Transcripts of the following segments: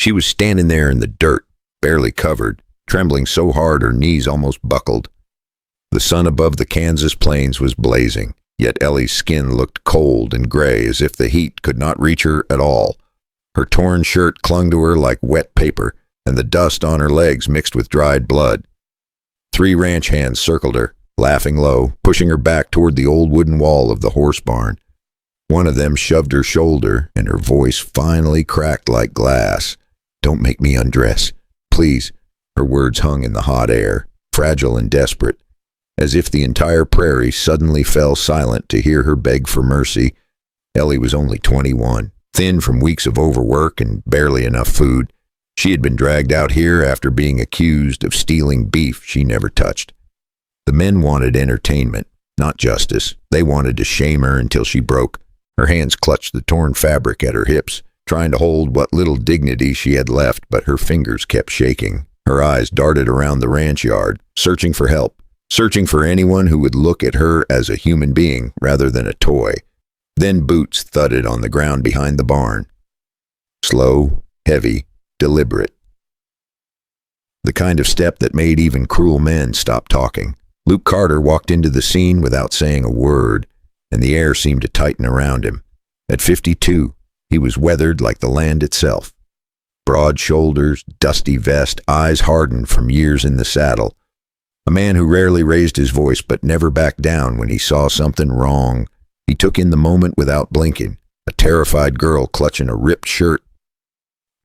She was standing there in the dirt, barely covered, trembling so hard her knees almost buckled. The sun above the Kansas plains was blazing, yet Ellie's skin looked cold and gray as if the heat could not reach her at all. Her torn shirt clung to her like wet paper, and the dust on her legs mixed with dried blood. 3 ranch hands circled her, laughing low, pushing her back toward the old wooden wall of the horse barn. One of them shoved her shoulder, and her voice finally cracked like glass. "Don't make me undress. Please." Her words hung in the hot air, fragile and desperate, as if the entire prairie suddenly fell silent to hear her beg for mercy. Ellie was only 21, thin from weeks of overwork and barely enough food. She had been dragged out here after being accused of stealing beef she never touched. The men wanted entertainment, not justice. They wanted to shame her until she broke. Her hands clutched the torn fabric at her hips, trying to hold what little dignity she had left, but her fingers kept shaking. Her eyes darted around the ranch yard, searching for help, searching for anyone who would look at her as a human being rather than a toy. Then boots thudded on the ground behind the barn. Slow, heavy, deliberate. The kind of step that made even cruel men stop talking. Luke Carter walked into the scene without saying a word, and the air seemed to tighten around him. At 52, he was weathered like the land itself. Broad shoulders, dusty vest, eyes hardened from years in the saddle. A man who rarely raised his voice but never backed down when he saw something wrong. He took in the moment without blinking. A terrified girl clutching a ripped shirt.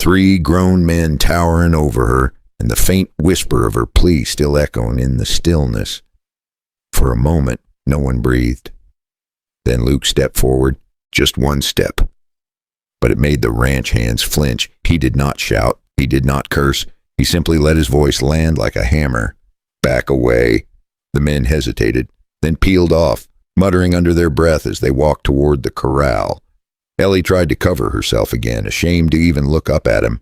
3 grown men towering over her, and the faint whisper of her plea still echoing in the stillness. For a moment, no one breathed. Then Luke stepped forward, just one step. But it made the ranch hands flinch. He did not shout. He did not curse. He simply let his voice land like a hammer. "Back away." The men hesitated, then peeled off, muttering under their breath as they walked toward the corral. Ellie tried to cover herself again, ashamed to even look up at him.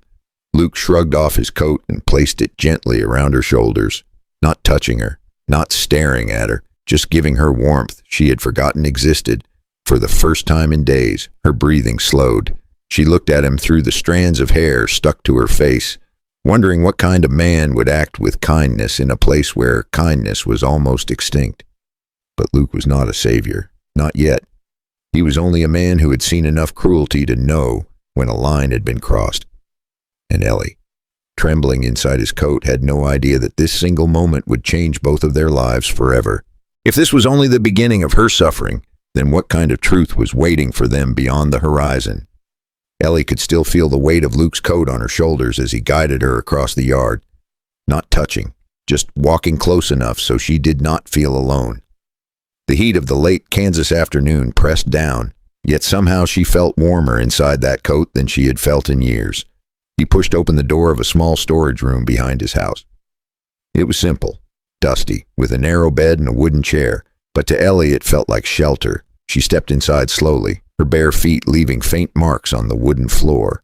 Luke shrugged off his coat and placed it gently around her shoulders, not touching her, not staring at her, just giving her warmth she had forgotten existed. For the first time in days, her breathing slowed. She looked at him through the strands of hair stuck to her face, wondering what kind of man would act with kindness in a place where kindness was almost extinct. But Luke was not a savior, not yet. He was only a man who had seen enough cruelty to know when a line had been crossed. And Ellie, trembling inside his coat, had no idea that this single moment would change both of their lives forever. If this was only the beginning of her suffering, then what kind of truth was waiting for them beyond the horizon? Ellie could still feel the weight of Luke's coat on her shoulders as he guided her across the yard. Not touching, just walking close enough so she did not feel alone. The heat of the late Kansas afternoon pressed down, yet somehow she felt warmer inside that coat than she had felt in years. He pushed open the door of a small storage room behind his house. It was simple, dusty, with a narrow bed and a wooden chair, but to Ellie it felt like shelter. She stepped inside slowly, her bare feet leaving faint marks on the wooden floor.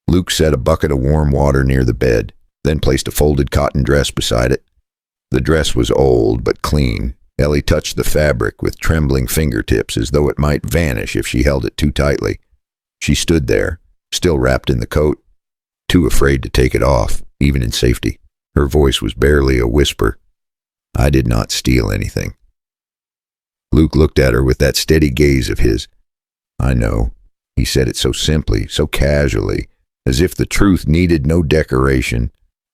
Luke set a bucket of warm water near the bed, then placed a folded cotton dress beside it. The dress was old but clean. Ellie touched the fabric with trembling fingertips as though it might vanish if she held it too tightly. She stood there, still wrapped in the coat, too afraid to take it off, even in safety. Her voice was barely a whisper. "I did not steal anything." Luke looked at her with that steady gaze of his. "I know." He said it so simply, so casually, as if the truth needed no decoration.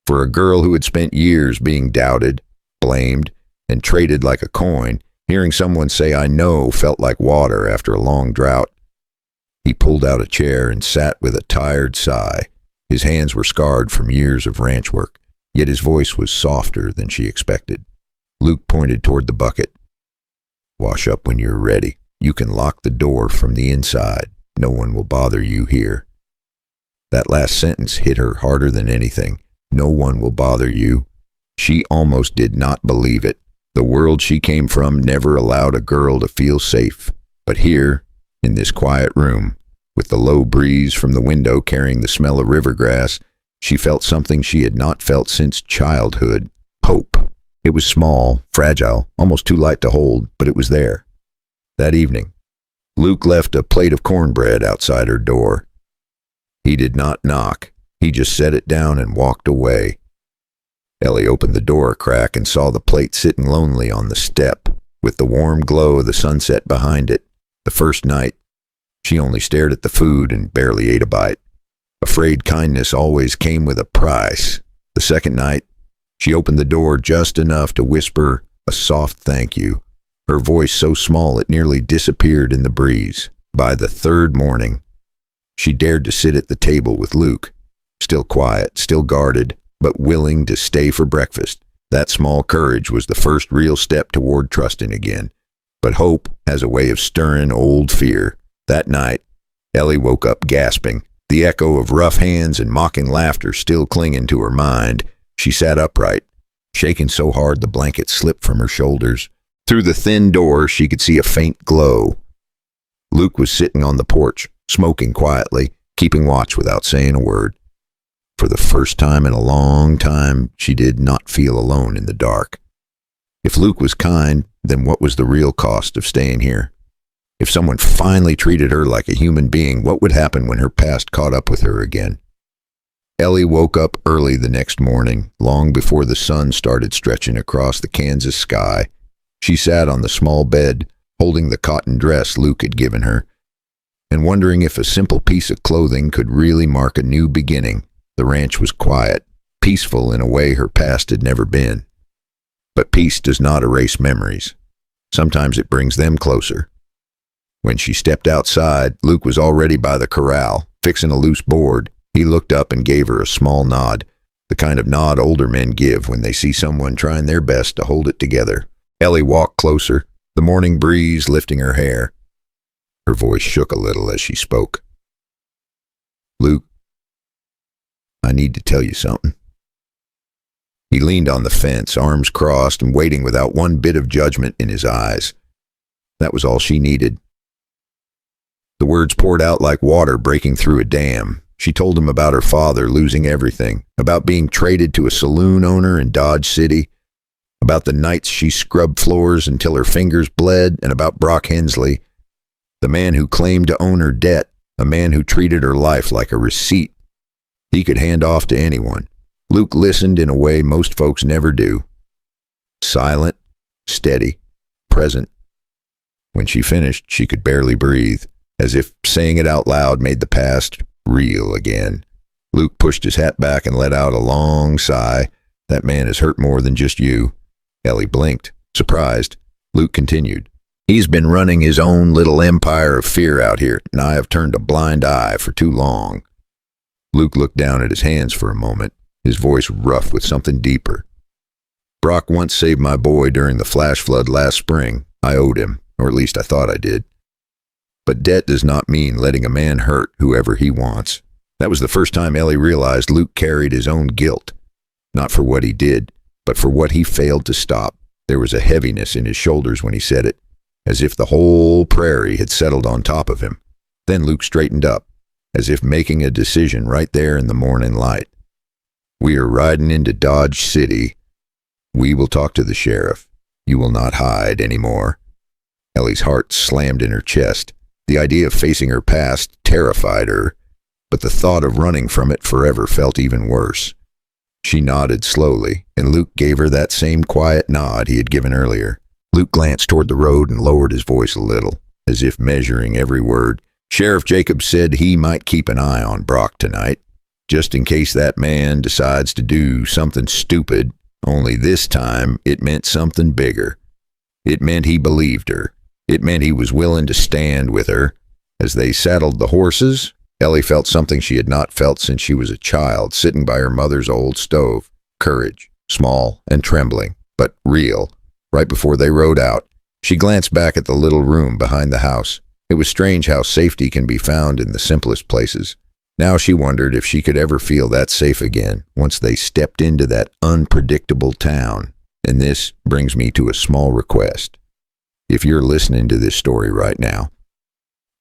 For a girl who had spent years being doubted, blamed, and traded like a coin, hearing someone say "I know" felt like water after a long drought. He pulled out a chair and sat with a tired sigh. His hands were scarred from years of ranch work, yet his voice was softer than she expected. Luke pointed toward the bucket. "Wash up when you're ready. You can lock the door from the inside. No one will bother you here." That last sentence hit her harder than anything. No one will bother you. She almost did not believe it. The world she came from never allowed a girl to feel safe. But here, in this quiet room, with the low breeze from the window carrying the smell of river grass, she felt something she had not felt since childhood. Hope. It was small, fragile, almost too light to hold, but it was there. That evening, Luke left a plate of cornbread outside her door. He did not knock. He just set it down and walked away. Ellie opened the door a crack and saw the plate sitting lonely on the step, with the warm glow of the sunset behind it. The first night, she only stared at the food and barely ate a bite. Afraid kindness always came with a price. The second night, she opened the door just enough to whisper a soft thank you, her voice so small it nearly disappeared in the breeze. By the third morning, she dared to sit at the table with Luke, still quiet, still guarded, but willing to stay for breakfast. That small courage was the first real step toward trusting again. But hope has a way of stirring old fear. That night, Ellie woke up gasping, the echo of rough hands and mocking laughter still clinging to her mind. She sat upright, shaking so hard the blanket slipped from her shoulders. Through the thin door, she could see a faint glow. Luke was sitting on the porch, smoking quietly, keeping watch without saying a word. For the first time in a long time, she did not feel alone in the dark. If Luke was kind, then what was the real cost of staying here? If someone finally treated her like a human being, what would happen when her past caught up with her again? Ellie woke up early the next morning, long before the sun started stretching across the Kansas sky. She sat on the small bed, holding the cotton dress Luke had given her, and wondering if a simple piece of clothing could really mark a new beginning. The ranch was quiet, peaceful in a way her past had never been. But peace does not erase memories. Sometimes it brings them closer. When she stepped outside, Luke was already by the corral, fixing a loose board. He looked up and gave her a small nod, the kind of nod older men give when they see someone trying their best to hold it together. Ellie walked closer, the morning breeze lifting her hair. Her voice shook a little as she spoke. "Luke, I need to tell you something." He leaned on the fence, arms crossed and waiting without one bit of judgment in his eyes. That was all she needed. The words poured out like water breaking through a dam. She told him about her father losing everything, about being traded to a saloon owner in Dodge City, about the nights she scrubbed floors until her fingers bled, and about Brock Hensley, the man who claimed to own her debt, a man who treated her life like a receipt he could hand off to anyone. Luke listened in a way most folks never do. Silent, steady, present. When she finished, she could barely breathe, as if saying it out loud made the past real again. Luke pushed his hat back and let out a long sigh. "That man has hurt more than just you." Ellie blinked, surprised. Luke continued. "He's been running his own little empire of fear out here, and I have turned a blind eye for too long." Luke looked down at his hands for a moment, his voice rough with something deeper. "Brock once saved my boy during the flash flood last spring. I owed him, or at least I thought I did. But debt does not mean letting a man hurt whoever he wants." That was the first time Ellie realized Luke carried his own guilt, not for what he did, but for what he failed to stop. There was a heaviness in his shoulders when he said it, as if the whole prairie had settled on top of him. Then Luke straightened up, as if making a decision right there in the morning light. "We are riding into Dodge City. We will talk to the sheriff. You will not hide anymore." Ellie's heart slammed in her chest. The idea of facing her past terrified her, but the thought of running from it forever felt even worse. She nodded slowly, and Luke gave her that same quiet nod he had given earlier. Luke glanced toward the road and lowered his voice a little, as if measuring every word. "Sheriff Jacobs said he might keep an eye on Brock tonight, just in case that man decides to do something stupid, only this time it meant something bigger. It meant he believed her. It meant he was willing to stand with her." As they saddled the horses, Ellie felt something she had not felt since she was a child, sitting by her mother's old stove. Courage, small and trembling, but real. Right before they rode out, she glanced back at the little room behind the house. It was strange how safety can be found in the simplest places. Now she wondered if she could ever feel that safe again once they stepped into that unpredictable town. And this brings me to a small request. If you're listening to this story right now,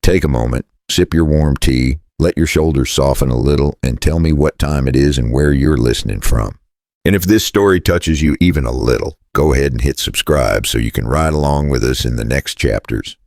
take a moment, sip your warm tea, let your shoulders soften a little, and tell me what time it is and where you're listening from. And if this story touches you even a little, go ahead and hit subscribe so you can ride along with us in the next chapters.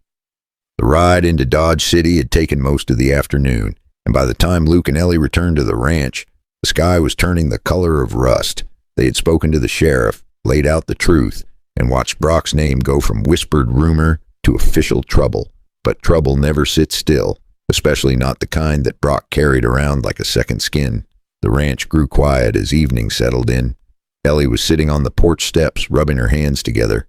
The ride into Dodge City had taken most of the afternoon, and by the time Luke and Ellie returned to the ranch, The sky was turning the color of rust. They had spoken to the sheriff, laid out the truth, and watched Brock's name go from whispered rumor to official trouble. But trouble never sits still, especially not the kind that Brock carried around like a second skin. The ranch grew quiet as evening settled in. Ellie was sitting on the porch steps, rubbing her hands together,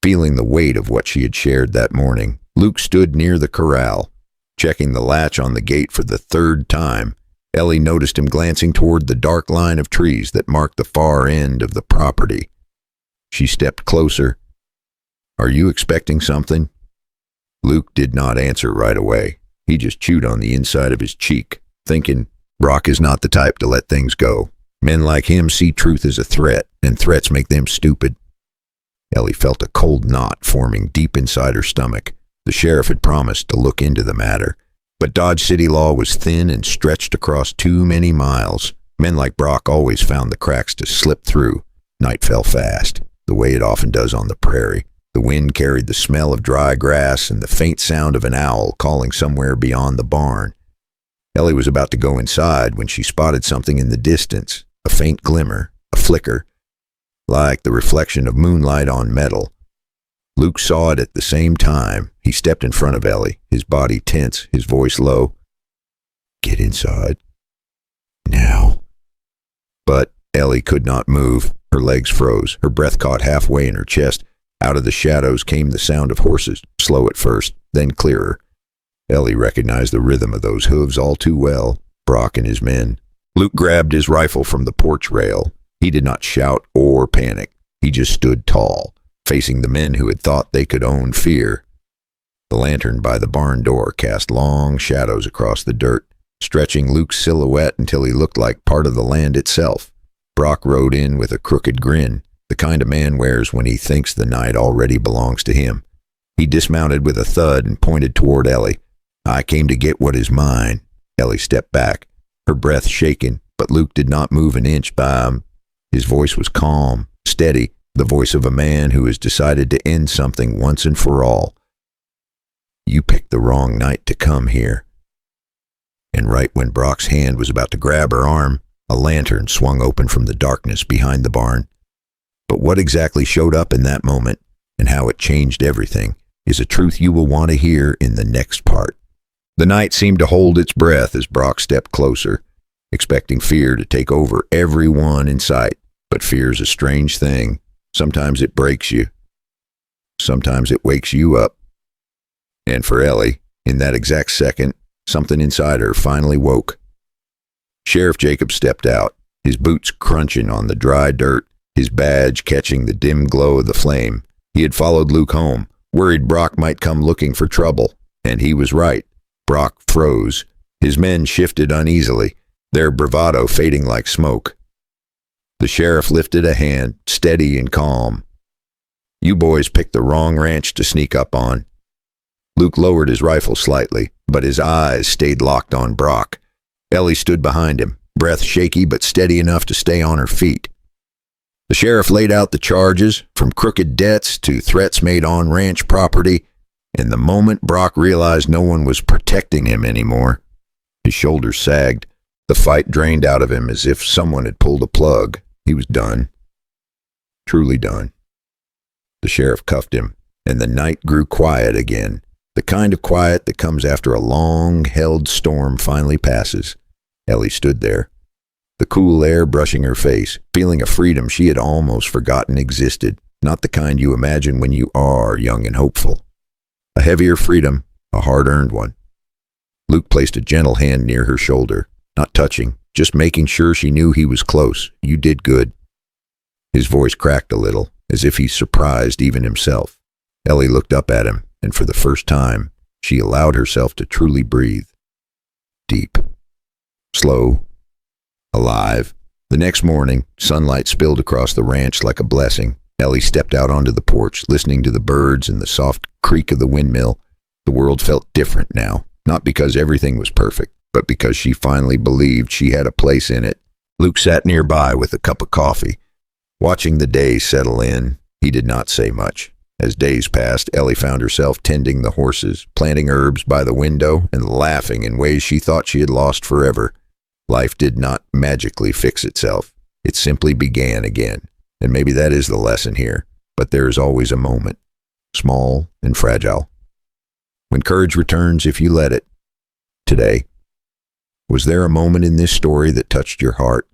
feeling the weight of what she had shared that morning. Luke stood near the corral, checking the latch on the gate for the third time. Ellie noticed him glancing toward the dark line of trees that marked the far end of the property. She stepped closer. "Are you expecting something?" Luke did not answer right away. He just chewed on the inside of his cheek, thinking, Brock is not the type to let things go. Men like him see truth as a threat, and threats make them stupid. Ellie felt a cold knot forming deep inside her stomach. The sheriff had promised to look into the matter, but Dodge City law was thin and stretched across too many miles. Men like Brock always found the cracks to slip through. Night fell fast, the way it often does on the prairie. The wind carried the smell of dry grass and the faint sound of an owl calling somewhere beyond the barn. Ellie was about to go inside when she spotted something in the distance, a faint glimmer, a flicker, like the reflection of moonlight on metal. Luke saw it at the same time. He stepped in front of Ellie, his body tense, his voice low. "Get inside. Now." But Ellie could not move. Her legs froze. Her breath caught halfway in her chest. Out of the shadows came the sound of horses, slow at first, then clearer. Ellie recognized the rhythm of those hooves all too well. Brock and his men. Luke grabbed his rifle from the porch rail. He did not shout or panic. He just stood tall, facing the men who had thought they could own fear. The lantern by the barn door cast long shadows across the dirt, stretching Luke's silhouette until he looked like part of the land itself. Brock rode in with a crooked grin, the kind a man wears when he thinks the night already belongs to him. He dismounted with a thud and pointed toward Ellie. "I came to get what is mine." Ellie stepped back, her breath shaken, but Luke did not move an inch by him. His voice was calm, steady, the voice of a man who has decided to end something once and for all. "You picked the wrong night to come here." And right when Brock's hand was about to grab her arm, a lantern swung open from the darkness behind the barn. But what exactly showed up in that moment, and how it changed everything, is a truth you will want to hear in the next part. The night seemed to hold its breath as Brock stepped closer, expecting fear to take over everyone in sight. But fear's a strange thing. Sometimes it breaks you. Sometimes it wakes you up. And for Ellie, in that exact second, something inside her finally woke. Sheriff Jacob stepped out, his boots crunching on the dry dirt, his badge catching the dim glow of the flame. He had followed Luke home, worried Brock might come looking for trouble, and he was right. Brock froze. His men shifted uneasily, their bravado fading like smoke. The sheriff lifted a hand, steady and calm. "You boys picked the wrong ranch to sneak up on." Luke lowered his rifle slightly, but his eyes stayed locked on Brock. Ellie stood behind him, breath shaky but steady enough to stay on her feet. The sheriff laid out the charges, from crooked debts to threats made on ranch property, and the moment Brock realized no one was protecting him anymore, his shoulders sagged. The fight drained out of him as if someone had pulled a plug. He was done. Truly done. The sheriff cuffed him, and the night grew quiet again, the kind of quiet that comes after a long-held storm finally passes. Ellie stood there, the cool air brushing her face, feeling a freedom she had almost forgotten existed, not the kind you imagine when you are young and hopeful. A heavier freedom, a hard-earned one. Luke placed a gentle hand near her shoulder, not touching, just making sure she knew he was close. "You did good." His voice cracked a little, as if he surprised even himself. Ellie looked up at him, and for the first time, she allowed herself to truly breathe. Deep. Slow. Alive. The next morning, sunlight spilled across the ranch like a blessing. Ellie stepped out onto the porch, listening to the birds and the soft creak of the windmill. The world felt different now, not because everything was perfect, but because she finally believed she had a place in it. Luke sat nearby with a cup of coffee. Watching the day settle in, he did not say much. As days passed, Ellie found herself tending the horses, planting herbs by the window, and laughing in ways she thought she had lost forever. Life did not magically fix itself. It simply began again. And maybe that is the lesson here. But there is always a moment, small and fragile, when courage returns if you let it. Today, was there a moment in this story that touched your heart?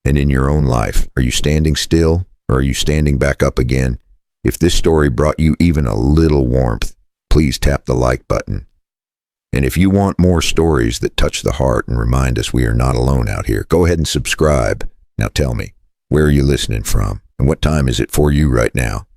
And in your own life, are you standing still or are you standing back up again? If this story brought you even a little warmth, please tap the like button. And if you want more stories that touch the heart and remind us we are not alone out here, go ahead and subscribe. Now tell me, where are you listening from? And what time is it for you right now?